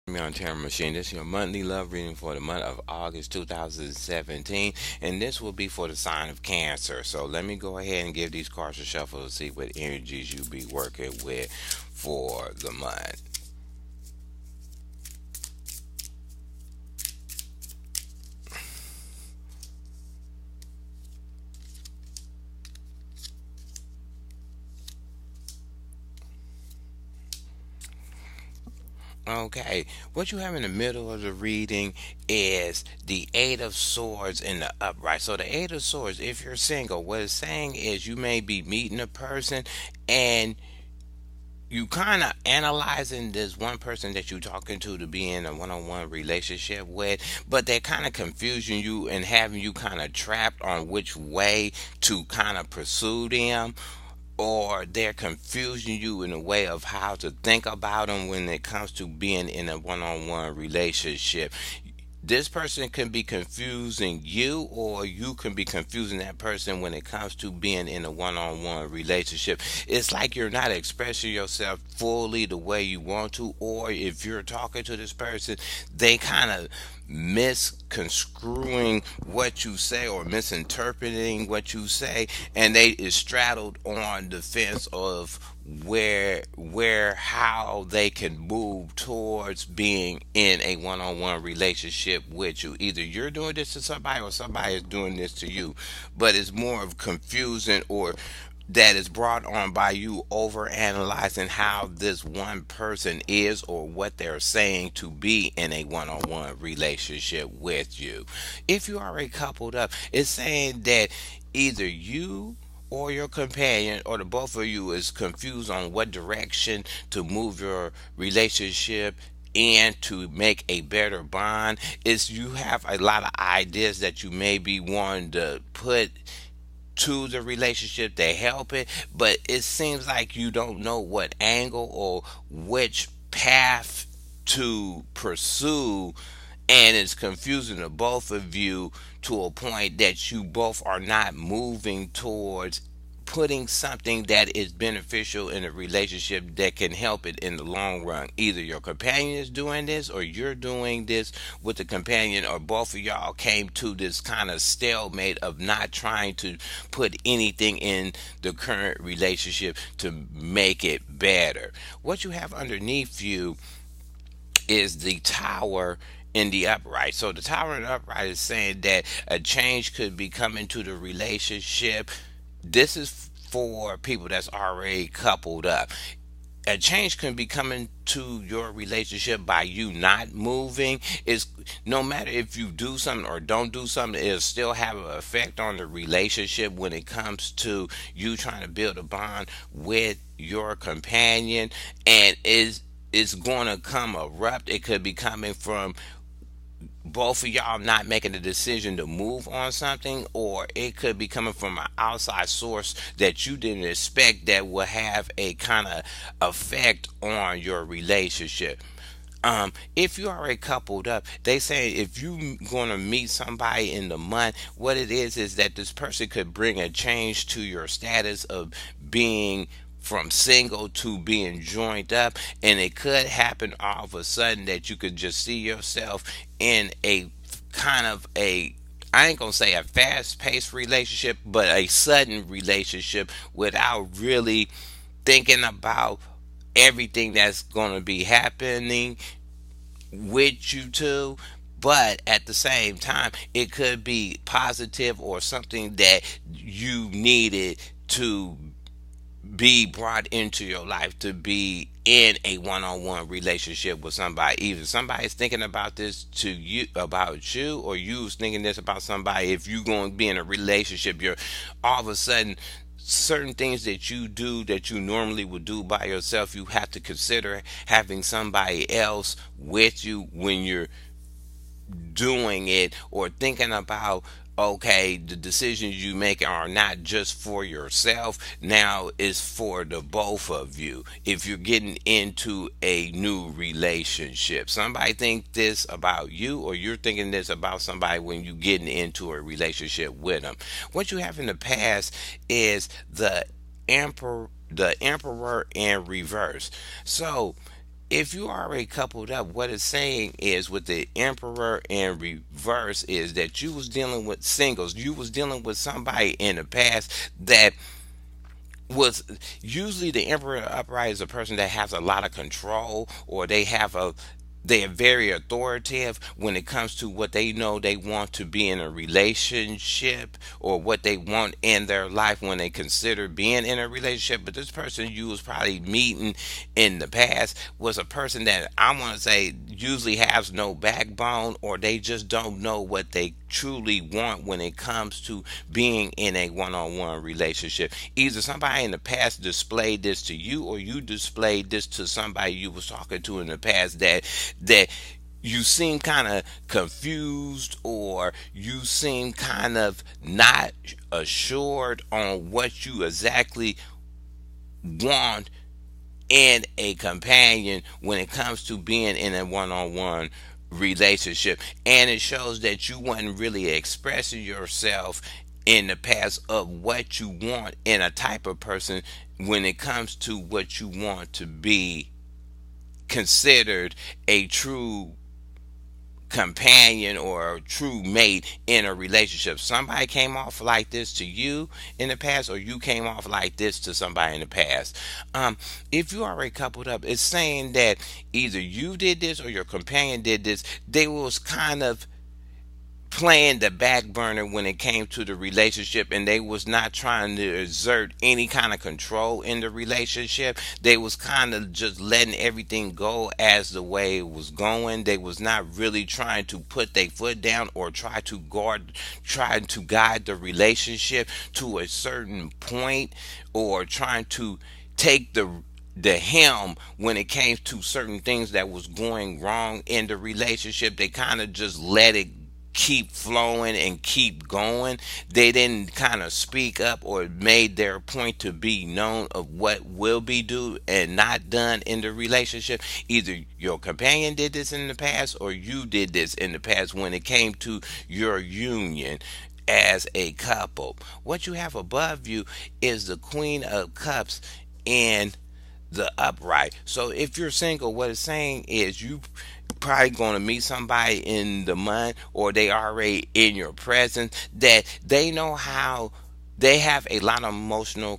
Me on Terror Machine. This is your monthly love reading for the month of August 2017, and this will be for the sign of Cancer. So let me go ahead and give these cards a shuffle to see what energies you be working with for the month. Okay, what you have in the middle of the reading is the Eight of Swords in the upright. So, the Eight of Swords, if you're single, what it's saying is you may be meeting a person and you kind of analyzing this one person that you're talking to be in a one-on-one relationship with, but they're kind of confusing you and having you kind of trapped on which way to kind of pursue them, or they're confusing you in a way of how to think about them when it comes to being in a one-on-one relationship. This person can be confusing you, or you can be confusing that person when it comes to being in a one-on-one relationship. It's like you're not expressing yourself fully the way you want to, or if you're talking to this person, they kind of misconstruing what you say or misinterpreting what you say, and they is straddled on the fence of where how they can move towards being in a one-on-one relationship with you. Either you're doing this to somebody or somebody is doing this to you, but it's more of confusion, or that is brought on by you over analyzing how this one person is or what they're saying to be in a one-on-one relationship with you. If you already coupled up, it's saying that either you or your companion or the both of you is confused on what direction to move your relationship and to make a better bond. Is you have a lot of ideas that you may be wanting to put to the relationship to help it, but it seems like you don't know what angle or which path to pursue, and it's confusing to both of you to a point that you both are not moving towards putting something that is beneficial in a relationship that can help it in the long run. Either your companion is doing this or you're doing this with the companion, or both of y'all came to this kind of stalemate of not trying to put anything in the current relationship to make it better. What you have underneath you is the tower in the upright. So the tower in the upright is saying that a change could be coming to the relationship. This is for people that's already coupled up. A change can be coming to your relationship by you not moving. Is no matter if you do something or don't do something, it'll still have an effect on the relationship when it comes to you trying to build a bond with your companion. And is it's going to come erupt. It could be coming from both of y'all not making the decision to move on something, or it could be coming from an outside source that you didn't expect that will have a kind of effect on your relationship. If you already coupled up, they say if you gonna meet somebody in the month, what it is that this person could bring a change to your status of being from single to being joined up, and it could happen all of a sudden that you could just see yourself in a kind of a, I ain't gonna say a fast paced relationship, but a sudden relationship without really thinking about everything that's gonna be happening with you two. But at the same time, it could be positive or something that you needed to be brought into your life to be in a one-on-one relationship with somebody. Either somebody's thinking about this to you about you, or you's thinking this about somebody. If you're going to be in a relationship, you're all of a sudden certain things that you do that you normally would do by yourself, you have to consider having somebody else with you when you're doing it, or thinking about, okay, the decisions you make are not just for yourself, now it's for the both of you. If you're getting into a new relationship, somebody think this about you, or you're thinking this about somebody when you getting into a relationship with them. What you have in the past is the emperor in reverse. So if you already coupled up, what it's saying is with the emperor in reverse is that you was dealing with singles. You was dealing with somebody in the past that was usually the emperor upright is a person that has a lot of control, or they're very authoritative when it comes to what they know they want to be in a relationship, or what they want in their life when they consider being in a relationship. But this person you was probably meeting in the past was a person that I want to say usually has no backbone, or they just don't know what they truly want when it comes to being in a one-on-one relationship. Either somebody in the past displayed this to you, or you displayed this to somebody you was talking to in the past, that you seem kind of confused, or you seem kind of not assured on what you exactly want in a companion when it comes to being in a one-on-one relationship. And it shows that you wasn't really expressing yourself in the past of what you want in a type of person when it comes to what you want to be considered a true companion or a true mate in a relationship. Somebody came off like this to you in the past, or you came off like this to somebody in the past. If you already coupled up, it's saying that either you did this or your companion did this. They was kind of playing the back burner when it came to the relationship, and they was not trying to exert any kind of control in the relationship. They was kind of just letting everything go as the way it was going. They was not really trying to put their foot down or trying to guide the relationship to a certain point, or trying to take the helm when it came to certain things that was going wrong in the relationship. They kind of just let it keep flowing and keep going. They didn't kind of speak up or made their point to be known of what will be do and not done in the relationship. Either your companion did this in the past, or you did this in the past when it came to your union as a couple. What you have above you is the Queen of Cups in the upright. So if you're single, what it's saying is you probably going to meet somebody in the month, or they already in your presence, that they know how they have a lot of emotional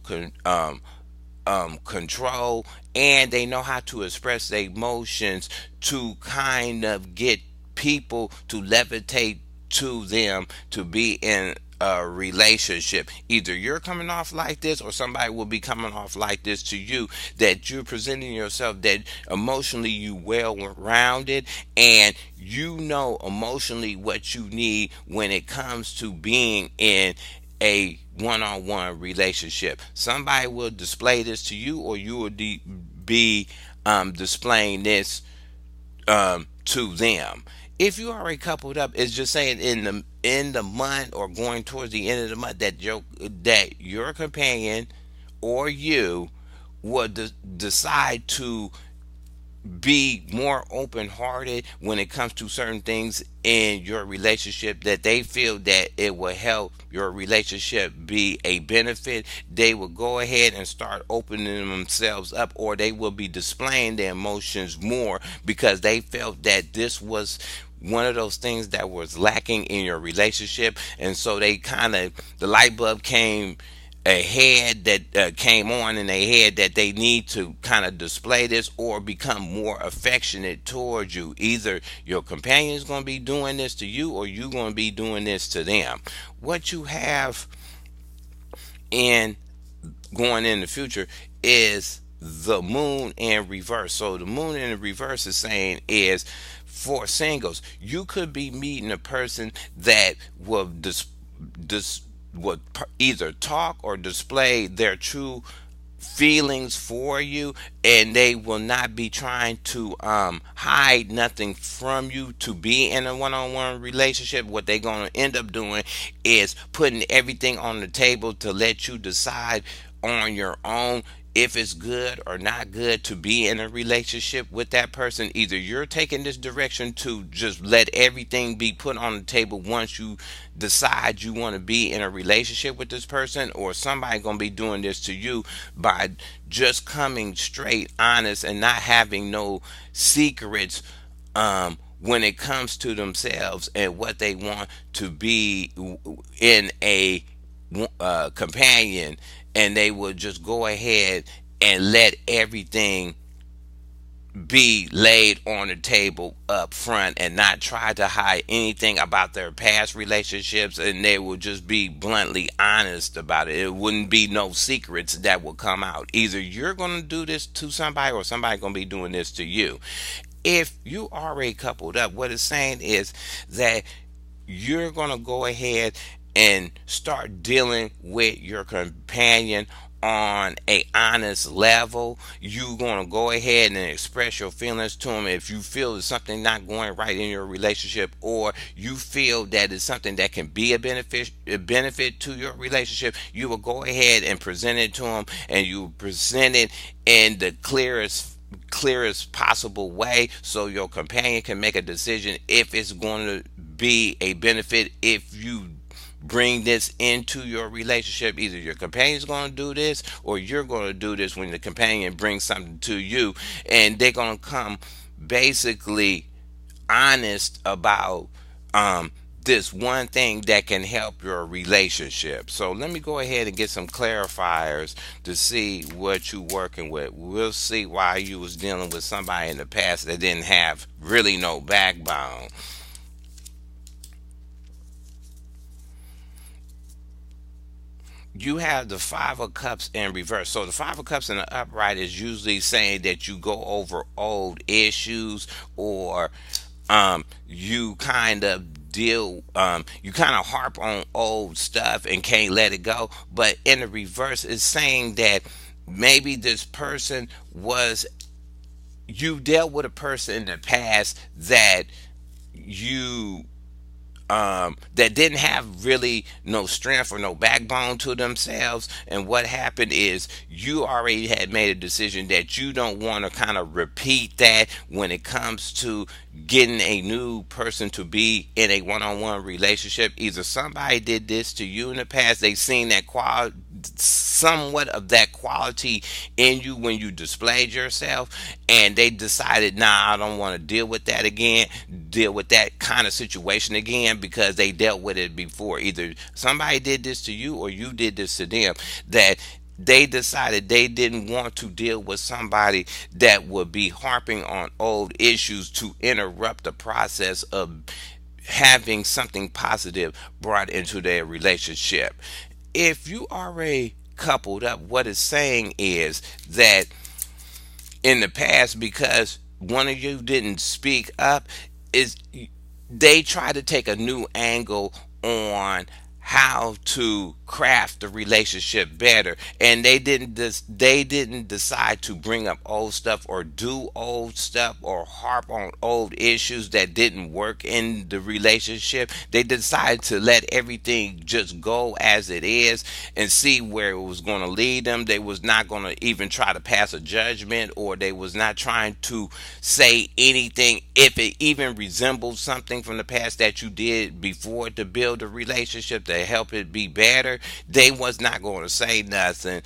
control, and they know how to express their emotions to kind of get people to levitate to them to be in a relationship. Either you're coming off like this, or somebody will be coming off like this to you, that you're presenting yourself that emotionally you well rounded, and you know emotionally what you need when it comes to being in a one-on-one relationship. Somebody will display this to you, or you will be displaying this to them. If you already coupled up, it's just saying in the month, or going towards the end of the month, that your companion or you will decide to be more open hearted when it comes to certain things in your relationship, that they feel that it will help your relationship be a benefit. They will go ahead and start opening themselves up, or they will be displaying their emotions more, because they felt that this was one of those things that was lacking in your relationship. And so they kind of, the light bulb came a head that came on in their head, that they need to kind of display this or become more affectionate towards you. Either your companion is going to be doing this to you, or you going to be doing this to them. What you have in going in the future is the moon in reverse. So the moon in the reverse is saying is, for singles, you could be meeting a person that will dis, would either talk or display their true feelings for you, and they will not be trying to hide nothing from you to be in a one-on-one relationship. What they're going to end up doing is putting everything on the table to let you decide on your own if it's good or not good to be in a relationship with that person. Either you're taking this direction to just let everything be put on the table once you decide you want to be in a relationship with this person, or somebody gonna be doing this to you by just coming straight honest and not having no secrets when it comes to themselves and what they want to be in a companion, and they will just go ahead and let everything be laid on the table up front and not try to hide anything about their past relationships, and they will just be bluntly honest about it. It wouldn't be no secrets that will come out. Either you're going to do this to somebody or somebody going to be doing this to you. If you already coupled up, what it's saying is that you're going to go ahead and start dealing with your companion on a honest level. You're going to go ahead and express your feelings to them. If you feel there's something not going right in your relationship, or you feel that it's something that can be a benefit to your relationship, you will go ahead and present it to them, and you present it in the clearest possible way, so your companion can make a decision if it's going to be a benefit. If you bring this into your relationship, either your companion's going to do this or you're going to do this. When the companion brings something to you, and they're going to come basically honest about this one thing that can help your relationship. So let me go ahead and get some clarifiers to see what you working with. We'll see why you was dealing with somebody in the past that didn't have really no backbone. You have the Five of Cups in reverse. So the Five of Cups in the upright is usually saying that you go over old issues, or you kind of you kind of harp on old stuff and can't let it go. But in the reverse, it's saying that maybe this person was, you dealt with a person in the past that you that didn't have really no strength or no backbone to themselves. And what happened is you already had made a decision that you don't want to kind of repeat that when it comes to getting a new person to be in a one-on-one relationship. Either somebody did this to you in the past, they seen that somewhat of that quality in you when you displayed yourself, and they decided, nah, I don't want to deal with that again, deal with that kind of situation again, because they dealt with it before. Either somebody did this to you or you did this to them, that they decided they didn't want to deal with somebody that would be harping on old issues to interrupt the process of having something positive brought into their relationship. If you already coupled up, what it's saying is that in the past, because one of you didn't speak up, is they try to take a new angle on how to craft the relationship better, and they didn't decide to bring up old stuff or do old stuff or harp on old issues that didn't work in the relationship. They decided to let everything just go as it is and see where it was going to lead them. They was not going to even try to pass a judgment, or they was not trying to say anything if it even resembled something from the past that you did before to build a relationship to help it be better. They was not going to say nothing,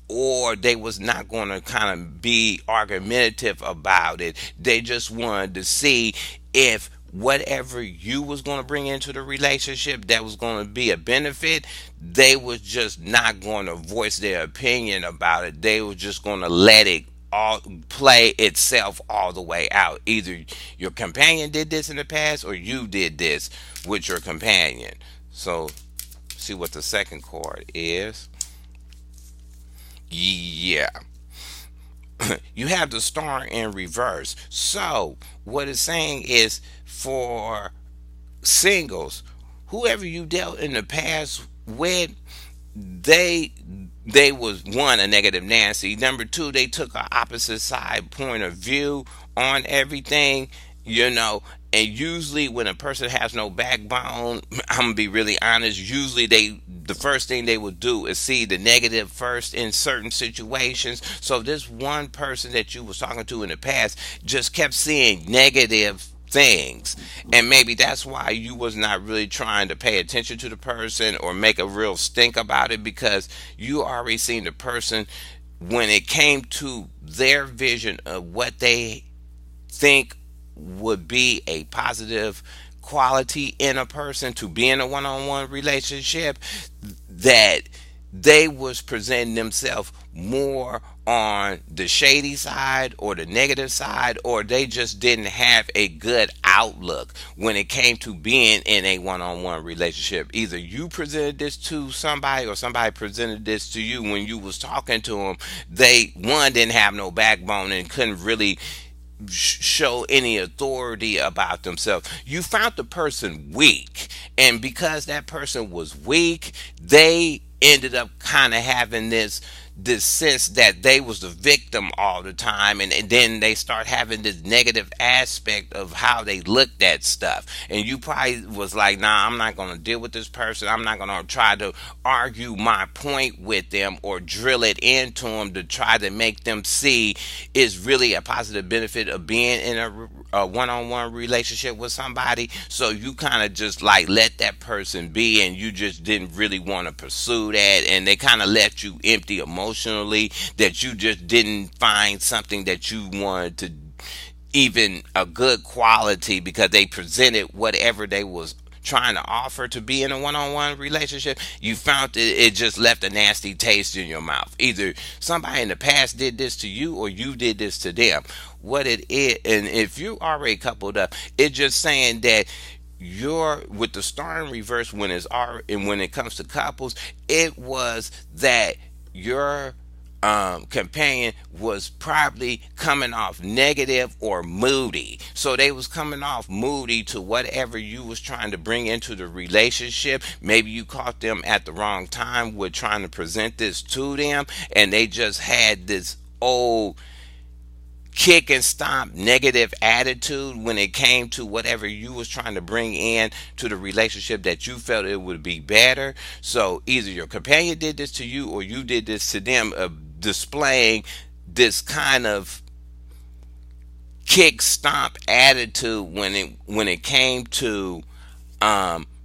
or they was not going to kind of be argumentative about it. They just wanted to see if whatever you was going to bring into the relationship that was going to be a benefit, they was just not going to voice their opinion about it. They was just going to let it all play itself all the way out. Either your companion did this in the past or you did this with your companion. So see what the second card is. Yeah. You have the star in reverse. So what it's saying is, for singles, whoever you dealt in the past with, they they was, one, a negative Nancy. Number two, they took a opposite side point of view on everything, you know, And usually when a person has no backbone, I'm gonna be really honest, usually the first thing they will do is see the negative first in certain situations. So this one person that you was talking to in the past just kept seeing negative things, and maybe that's why you was not really trying to pay attention to the person or make a real stink about it, because you already seen the person when it came to their vision of what they think would be a positive quality in a person to be in a one-on-one relationship, that they was presenting themselves more on the shady side or the negative side, or they just didn't have a good outlook when it came to being in a one-on-one relationship. Either you presented this to somebody or somebody presented this to you. When you was talking to them, they one didn't have no backbone and couldn't really show any authority about themselves. You found the person weak, and because that person was weak, they ended up kind of having this sense that they was the victim all the time, and then they start having this negative aspect of how they looked at stuff. And you probably was like, nah, I'm not going to deal with this person. I'm not going to try to argue my point with them or drill it into them to try to make them see is really a positive benefit of being in a one-on-one relationship with somebody. So you kind of just like let that person be, and you just didn't really want to pursue that, and they kind of left you empty emotionally, that you just didn't find something that you wanted to, even a good quality, because they presented whatever they was trying to offer to be in a one-on-one relationship. You found it just left a nasty taste in your mouth. Either somebody in the past did this to you or you did this to them. What it is, and if you already coupled up, it's just saying that you're with the star in reverse when it's and when it comes to couples, it was that your companion was probably coming off negative or moody. So they was coming off moody to whatever you was trying to bring into the relationship. Maybe you caught them at the wrong time with trying to present this to them, and they just had this old kick and stomp negative attitude when it came to whatever you was trying to bring in to the relationship, that you felt it would be better. So either your companion did this to you or you did this to them, displaying this kind of kick stomp attitude when it came to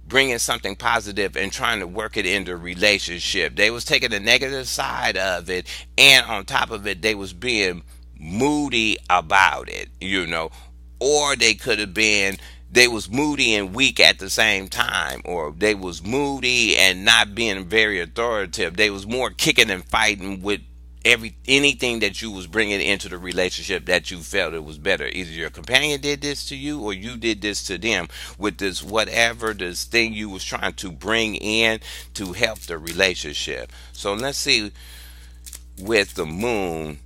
bringing something positive and trying to work it into a relationship. They was taking the negative side of it, and on top of it, they was being moody about it. Or they could have been, they was moody and weak at the same time, or they was moody and not being very authoritative. They was more kicking and fighting with anything that you was bringing into the relationship, that you felt it was better. Either your companion did this to you or you did this to them with this whatever this thing you was trying to bring in to help the relationship. So let's see, with the moon,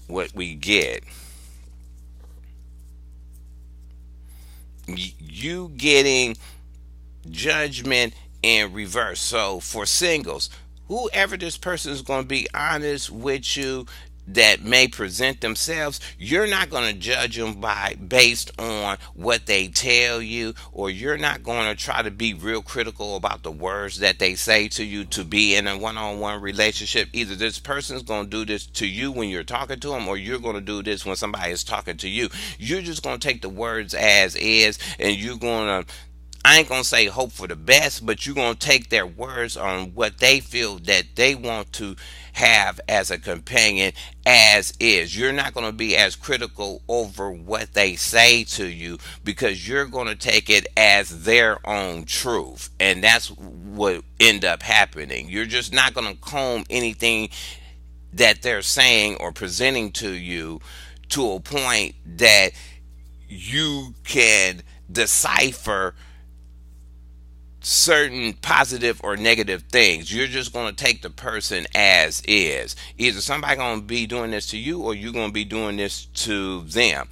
what we get. You getting judgment in reverse. So for singles, whoever this person is going to be honest with you, that may present themselves, you're not going to judge them based on what they tell you, or you're not going to try to be real critical about the words that they say to you to be in a one-on-one relationship. Either this person's going to do this to you when you're talking to them, or you're going to do this when somebody is talking to you. You're just going to take the words as is, and you're going to, I ain't gonna say hope for the best, but you're gonna take their words on what they feel that they want to have as a companion as is. You're not gonna be as critical over what they say to you, because you're gonna take it as their own truth, and that's what end up happening. You're just not gonna comb anything that they're saying or presenting to you to a point that you can decipher certain positive or negative things. You're just going to take the person as is. Either somebody going to be doing this to you or you're going to be doing this to them.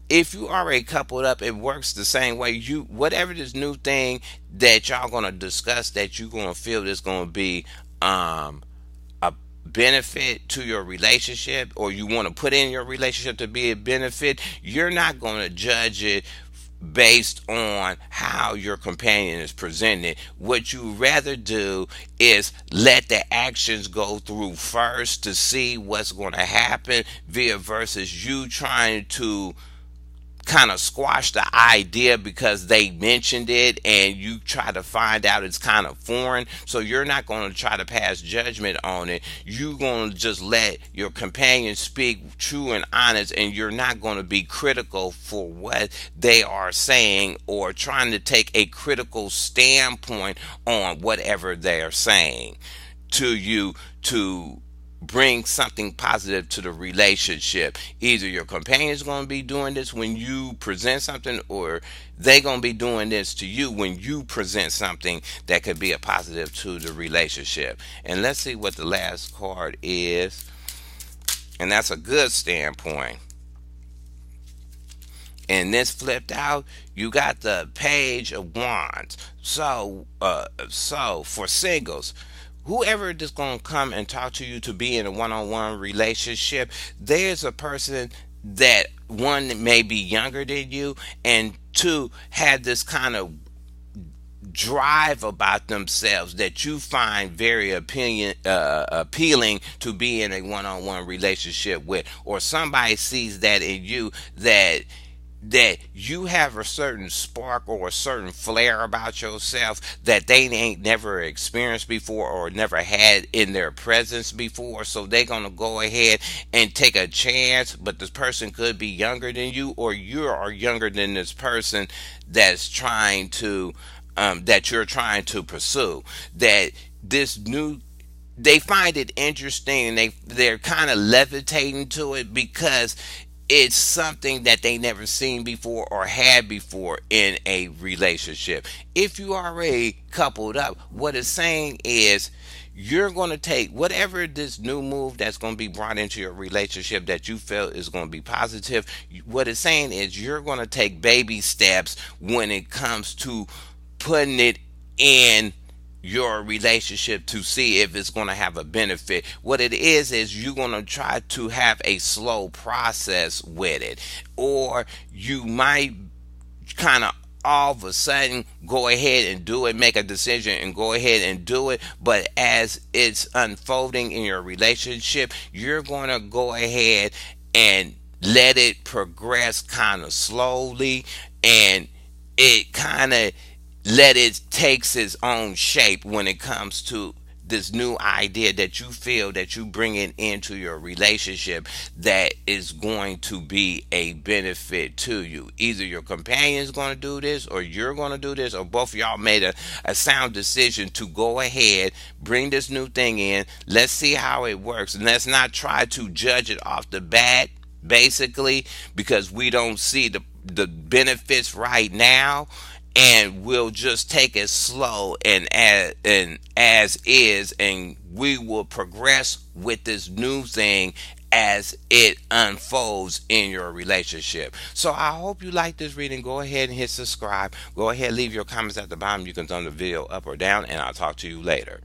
If you already coupled up, it works the same way. You, whatever this new thing that y'all going to discuss, that you're going to feel is going to be benefit to your relationship, or you want to put in your relationship to be a benefit, you're not going to judge it based on how your companion is presented. What you rather do is let the actions go through first to see what's going to happen, via versus you trying to kind of squash the idea because they mentioned it and you try to find out it's kind of foreign. So you're not going to try to pass judgment on it. You're going to just let your companion speak true and honest, and you're not going to be critical for what they are saying or trying to take a critical standpoint on whatever they're saying to you, to bring something positive to the relationship. Either your companion's going to be doing this when you present something, or they going to be doing this to you when you present something that could be a positive to the relationship. And let's see what the last card is. And that's a good standpoint. And this flipped out, you got the Page of Wands. So for singles, whoever is going to come and talk to you to be in a one-on-one relationship, there's a person that, one, may be younger than you, and two, had this kind of drive about themselves that you find very appealing to be in a one-on-one relationship with, or somebody sees that in you, that you have a certain spark or a certain flair about yourself that they ain't never experienced before or never had in their presence before. So they're going to go ahead and take a chance, but this person could be younger than you, or you are younger than this person that's trying to that you're trying to pursue. That this new, they find it interesting, and they're kind of levitating to it because it's something that they never seen before or had before in a relationship. If you already coupled up, what it's saying is you're going to take whatever this new move that's going to be brought into your relationship that you feel is going to be positive. What it's saying is you're going to take baby steps when it comes to putting it in your relationship to see if it's going to have a benefit. What it is you're going to try to have a slow process with it, or you might kind of all of a sudden go ahead and do it, make a decision and go ahead and do it. But as it's unfolding in your relationship, you're going to go ahead and let it progress kind of slowly, and it kind of let it takes its own shape when it comes to this new idea that you feel that you bring it into your relationship that is going to be a benefit to you. Either your companion is going to do this, or you're going to do this, or both of y'all made a sound decision to go ahead, bring this new thing in. Let's see how it works, and let's not try to judge it off the bat, basically, because we don't see the benefits right now, and we'll just take it slow and as is, and we will progress with this new thing as it unfolds in your relationship. So I hope you like this reading. Go ahead and hit subscribe. Go ahead, leave your comments at the bottom. You can thumb the video up or down, and I'll talk to you later.